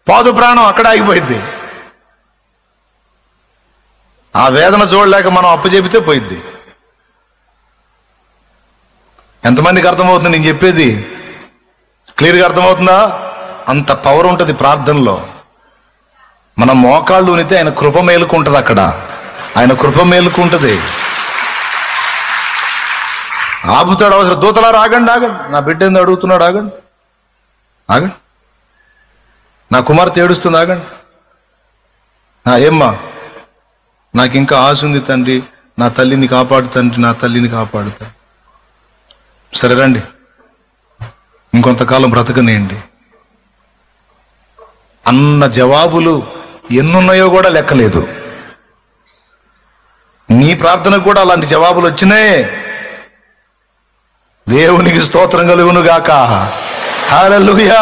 పోదు ప్రాణం, అక్కడ ఆగిపోయిద్ది. ఆ వేదన చూడలేక మనం అప్పు చెబితే పోయిద్ది. ఎంతమందికి అర్థమవుతుంది నేను చెప్పేది? క్లియర్గా అర్థమవుతుందా? అంత పవర్ ఉంటుంది ప్రార్థనలో. మన మోకాళ్ళు ఉనితే ఆయన కృప మేలుకుంటుంది. అక్కడ ఆయన కృప మేలుకుంటుంది. ఆపుతాడు. అవసరం దూతలారా ఆగండి, ఆగండి, నా బిడ్డ ఏందో అడుగుతున్నాడు, ఆగండి, ఆగండి, నా కుమార్తె ఏడుస్తుంది, ఆగండి, ఏమ్మా నాకు ఇంకా ఆశ ఉంది తండ్రి, నా తల్లిని కాపాడు తండ్రి, నా తల్లిని కాపాడు తండ్రి. సరే రండి, ఇంకొంతకాలం బ్రతకనేయండి అన్న జవాబులు ఎన్నున్నాయో కూడా లెక్కలేదు. నీ ప్రార్థనకు కూడా అలాంటి జవాబులు వచ్చినాయి. దేవునికి స్తోత్రం కలుగును గాక. హల్లెలూయా.